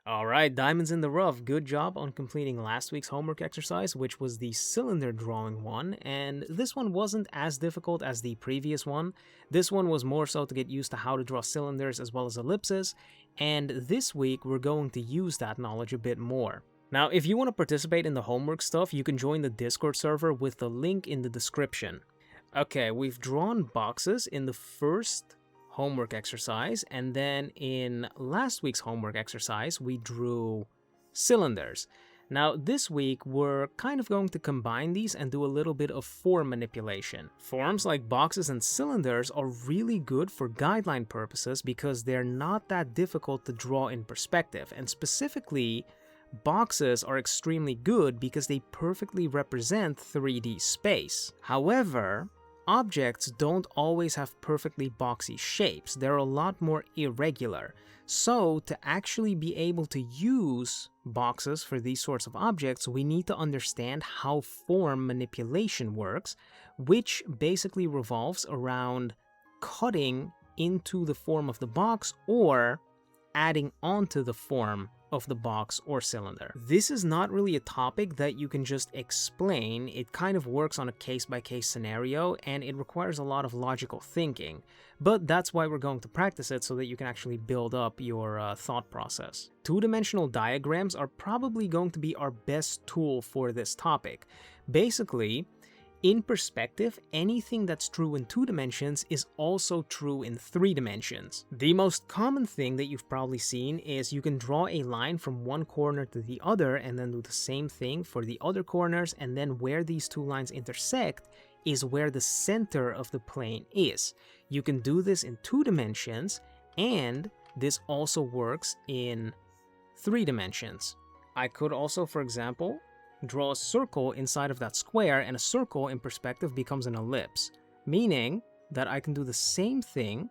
Alright, diamonds in the rough. Good job on completing last week's homework exercise, which was the cylinder drawing one, and this one wasn't as difficult as the previous one. This one was more so to get used to how to draw cylinders as well as ellipses, and this week we're going to use that knowledge a bit more. Now, if you want to participate in the homework stuff, you can join the Discord server with the link in the description. Okay, we've drawn boxes in the first homework exercise, and then in last week's homework exercise we drew cylinders. Now this week we're kind of going to combine these and do a little bit of form manipulation. Forms like boxes and cylinders are really good for guideline purposes because they're not that difficult to draw in perspective, and specifically boxes are extremely good because they perfectly represent 3D space. However, objects don't always have perfectly boxy shapes, they're a lot more irregular. So to actually be able to use boxes for these sorts of objects, we need to understand how form manipulation works, which basically revolves around cutting into the form of the box or adding onto the form of the box or cylinder. This is not really a topic that you can just explain. It kind of works on a case-by-case scenario, and it requires a lot of logical thinking. But that's why we're going to practice it, so that you can actually build up your thought process. Two-dimensional diagrams are probably going to be our best tool for this topic. Basically, in perspective, anything that's true in 2 dimensions is also true in 3 dimensions. The most common thing that you've probably seen is you can draw a line from one corner to the other and then do the same thing for the other corners, and then where these two lines intersect is where the center of the plane is. You can do this in 2 dimensions, and this also works in 3 dimensions. I could also, for example, draw a circle inside of that square, and a circle in perspective becomes an ellipse, meaning that I can do the same thing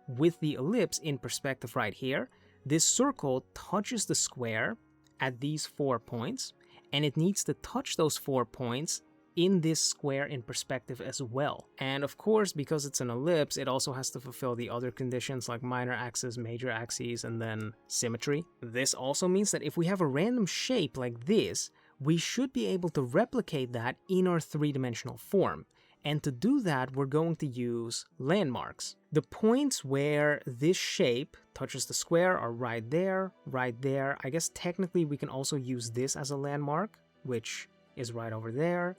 with the ellipse in perspective right here. This circle touches the square at these 4 points, and it needs to touch those 4 points in this square in perspective as well. And of course, because it's an ellipse, it also has to fulfill the other conditions like minor axis, major axes, and then symmetry. This also means that if we have a random shape like this, we should be able to replicate that in our 3-dimensional form. And to do that, we're going to use landmarks. The points where this shape touches the square are right there, right there. I guess technically we can also use this as a landmark, which is right over there.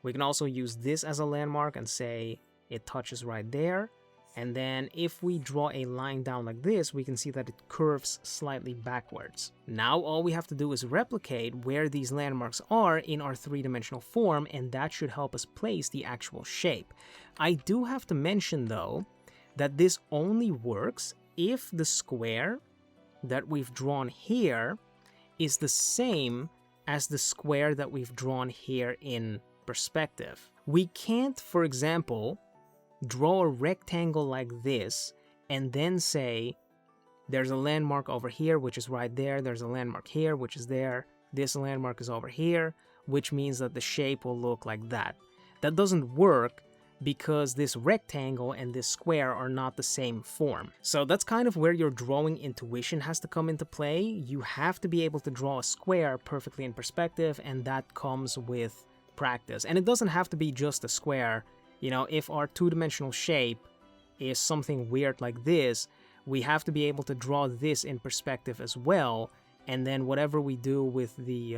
We can also use this as a landmark and say it touches right there. And then if we draw a line down like this, we can see that it curves slightly backwards. Now all we have to do is replicate where these landmarks are in our 3-dimensional form, and that should help us place the actual shape. I do have to mention though, that this only works if the square that we've drawn here is the same as the square that we've drawn here in perspective. We can't, for example, draw a rectangle like this and then say there's a landmark over here which is right there, there's a landmark here which is there, this landmark is over here, which means that the shape will look like that. That doesn't work because this rectangle and this square are not the same form. So that's kind of where your drawing intuition has to come into play. You have to be able to draw a square perfectly in perspective, and that comes with practice. And it doesn't have to be just a square. You know, if our 2-dimensional shape is something weird like this, we have to be able to draw this in perspective as well, and then whatever we do with the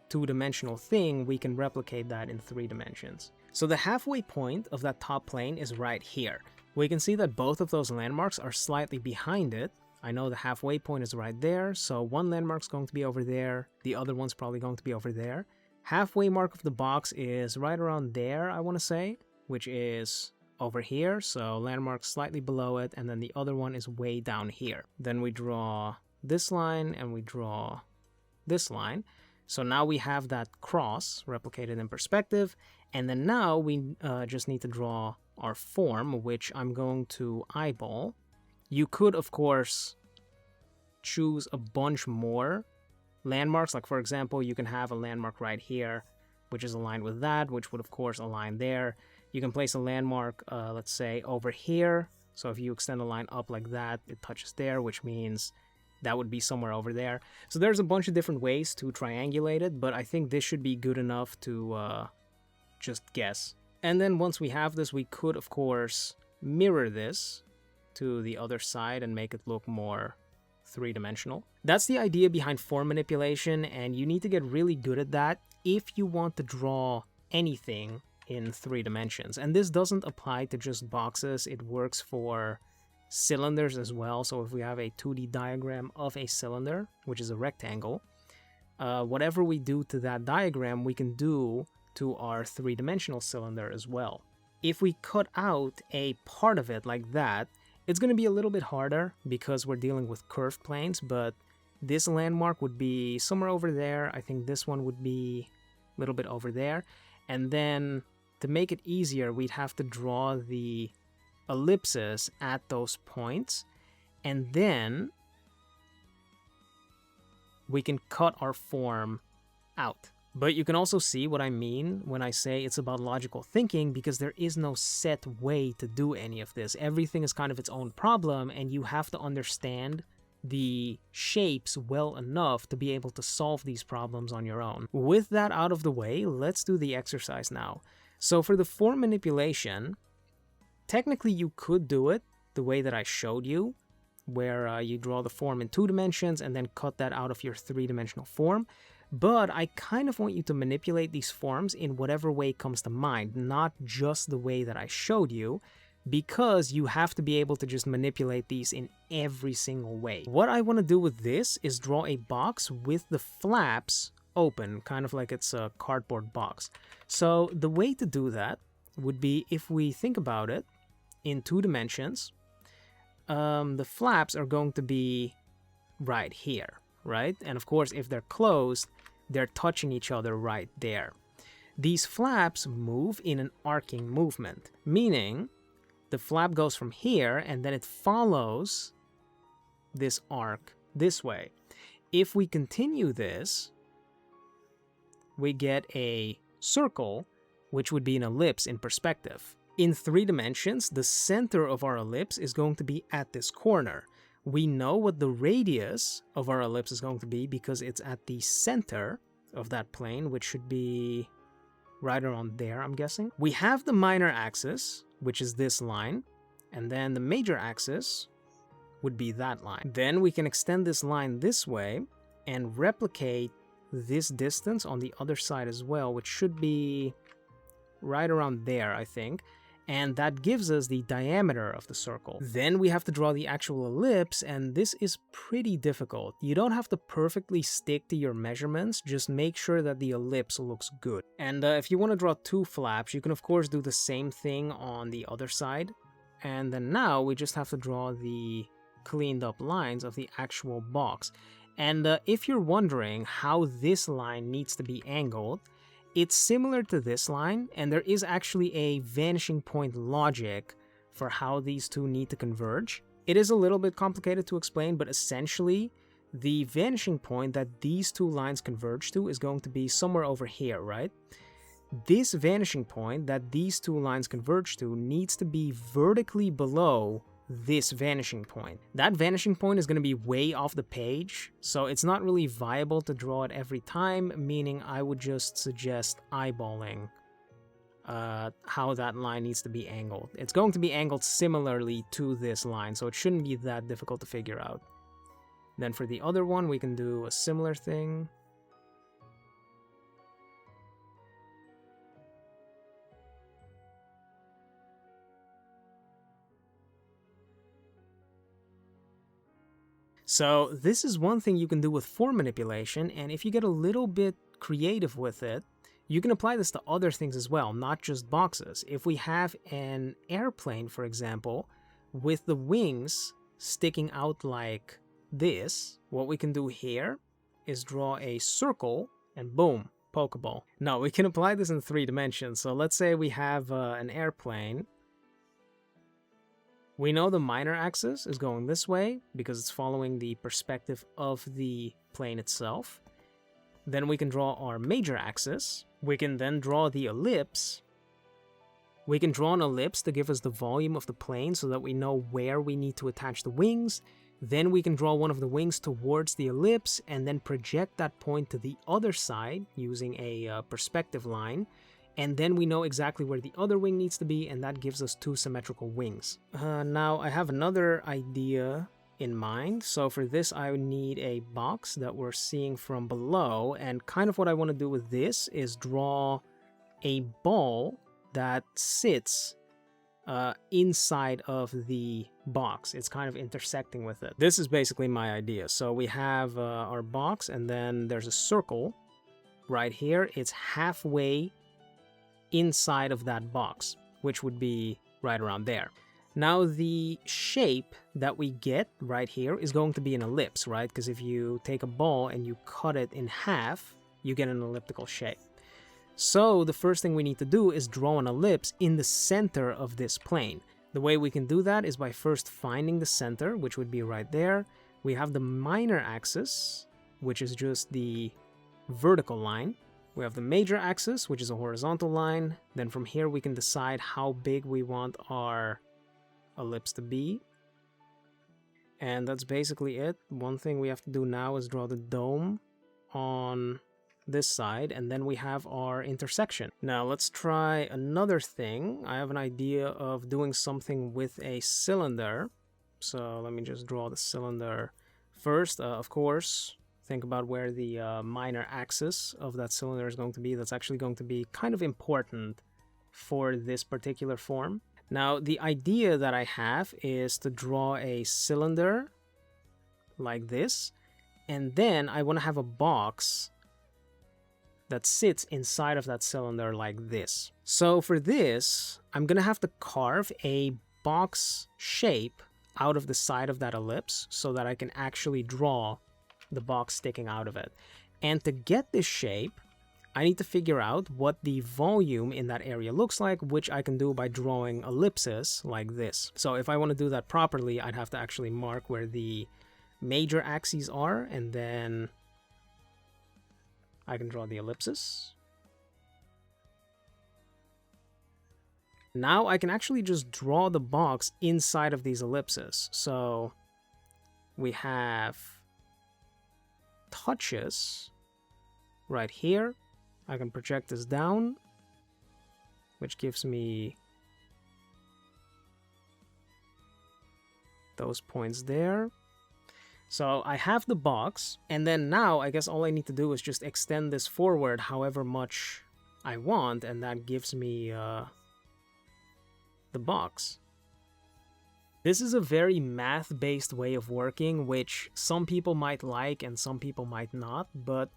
2-dimensional thing, we can replicate that in 3 dimensions. So the halfway point of that top plane is right here. We can see that both of those landmarks are slightly behind it. I know the halfway point is right there, so one landmark's going to be over there, the other one's probably going to be over there. Halfway mark of the box is right around there, I want to say, which is over here, so landmark slightly below it, and then the other one is way down here. Then we draw this line and we draw this line. So now we have that cross replicated in perspective, and then now we just need to draw our form, which I'm going to eyeball. You could, of course, choose a bunch more landmarks, like for example, you can have a landmark right here, which is aligned with that, which would of course align there. You can place a landmark, let's say over here. So if you extend the line up like that, it touches there, which means that would be somewhere over there. So there's a bunch of different ways to triangulate it, but I think this should be good enough to just guess. And then once we have this, we could, of course, mirror this to the other side and make it look more three-dimensional. That's the idea behind form manipulation, and you need to get really good at that if you want to draw anything in 3 dimensions. And this doesn't apply to just boxes, it works for cylinders as well. So if we have a 2D diagram of a cylinder, which is a rectangle, whatever we do to that diagram, we can do to our 3-dimensional cylinder as well. If we cut out a part of it like that, it's going to be a little bit harder because we're dealing with curved planes, but this landmark would be somewhere over there. I think this one would be a little bit over there. And then to make it easier, we'd have to draw the ellipses at those points, and then we can cut our form out. But you can also see what I mean when I say it's about logical thinking, because there is no set way to do any of this. Everything is kind of its own problem, and you have to understand the shapes well enough to be able to solve these problems on your own. With that out of the way, let's do the exercise now. So for the form manipulation, technically you could do it the way that I showed you, where you draw the form in 2 dimensions and then cut that out of your 3-dimensional form. But I kind of want you to manipulate these forms in whatever way comes to mind, not just the way that I showed you, because you have to be able to just manipulate these in every single way. What I want to do with this is draw a box with the flaps open, kind of like it's a cardboard box. So the way to do that would be, if we think about it in 2 dimensions, the flaps are going to be right here, right? And of course, if they're closed, they're touching each other right there. These flaps move in an arcing movement, meaning the flap goes from here and then it follows this arc this way. If we continue this, we get a circle, which would be an ellipse in perspective. In 3 dimensions, the center of our ellipse is going to be at this corner. We know what the radius of our ellipse is going to be because it's at the center of that plane, which should be right around there, I'm guessing. We have the minor axis, which is this line, and then the major axis would be that line. Then we can extend this line this way and replicate this distance on the other side as well, which should be right around there, I think. And that gives us the diameter of the circle. Then we have to draw the actual ellipse, and this is pretty difficult. You don't have to perfectly stick to your measurements, just make sure that the ellipse looks good. And if you want to draw 2 flaps, you can of course do the same thing on the other side. And then now we just have to draw the cleaned up lines of the actual box. And if you're wondering how this line needs to be angled, it's similar to this line, and there is actually a vanishing point logic for how these two need to converge. It is a little bit complicated to explain, but essentially, the vanishing point that these 2 lines converge to is going to be somewhere over here, right? This vanishing point that these 2 lines converge to needs to be vertically below this vanishing point. That vanishing point is going to be way off the page, so it's not really viable to draw it every time, meaning I would just suggest eyeballing how that line needs to be angled. It's going to be angled similarly to this line, so it shouldn't be that difficult to figure out. Then for the other one, we can do a similar thing. So this is one thing you can do with form manipulation, and if you get a little bit creative with it, you can apply this to other things as well, not just boxes. If we have an airplane, for example, with the wings sticking out like this, what we can do here is draw a circle and boom, Pokeball. Now we can apply this in 3 dimensions. So let's say we have an airplane. We know the minor axis is going this way because it's following the perspective of the plane itself. Then we can draw our major axis. We can then draw the ellipse. We can draw an ellipse to give us the volume of the plane so that we know where we need to attach the wings. Then we can draw one of the wings towards the ellipse and then project that point to the other side using a perspective line. And then we know exactly where the other wing needs to be, and that gives us 2 symmetrical wings. Now I have another idea in mind. So for this, I would need a box that we're seeing from below. And kind of what I want to do with this is draw a ball that sits inside of the box. It's kind of intersecting with it. This is basically my idea. So we have our box, and then there's a circle right here. It's halfway inside of that box, which would be right around there. Now the shape that we get right here is going to be an ellipse, right? Because if you take a ball and you cut it in half, you get an elliptical shape. So the first thing we need to do is draw an ellipse in the center of this plane. The way we can do that is by first finding the center, which would be right there. We have the minor axis, which is just the vertical line. We have the major axis, which is a horizontal line. Then from here we can decide how big we want our ellipse to be. And that's basically it. One thing we have to do now is draw the dome on this side, and then we have our intersection. Now let's try another thing. I have an idea of doing something with a cylinder. So let me just draw the cylinder first. Of course, think about where the minor axis of that cylinder is going to be. That's actually going to be kind of important for this particular form. Now, the idea that I have is to draw a cylinder like this, and then I want to have a box that sits inside of that cylinder like this. So for this, I'm going to have to carve a box shape out of the side of that ellipse so that I can actually draw the box sticking out of it. And to get this shape, I need to figure out what the volume in that area looks like, which I can do by drawing ellipses like this. So if I want to do that properly, I'd have to actually mark where the major axes are, and then I can draw the ellipses. Now I can actually just draw the box inside of these ellipses. So we have touches right here. I can project this down, which gives me those points there. So I have the box, and then now I guess all I need to do is just extend this forward however much I want, and that gives me the box. This is a very math-based way of working, which some people might like and some people might not, but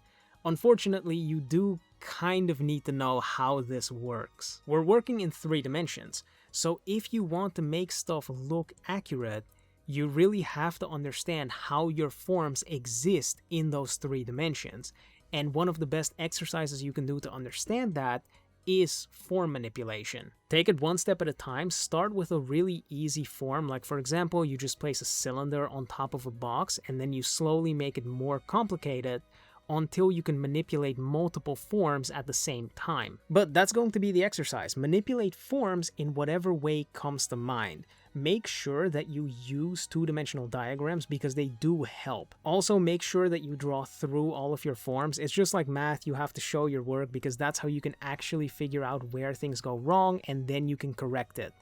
unfortunately you do kind of need to know how this works. We're working in 3 dimensions, so if you want to make stuff look accurate, you really have to understand how your forms exist in those 3 dimensions. And one of the best exercises you can do to understand that is form manipulation. Take it one step at a time. Start with a really easy form, like for example, you just place a cylinder on top of a box and then you slowly make it more complicated until you can manipulate multiple forms at the same time. But that's going to be the exercise. Manipulate forms in whatever way comes to mind. Make sure that you use 2-dimensional diagrams because they do help. Also, make sure that you draw through all of your forms. It's just like math, you have to show your work because that's how you can actually figure out where things go wrong and then you can correct it.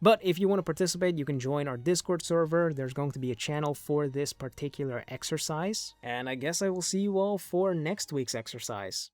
But if you want to participate, you can join our Discord server. There's going to be a channel for this particular exercise. And I guess I will see you all for next week's exercise.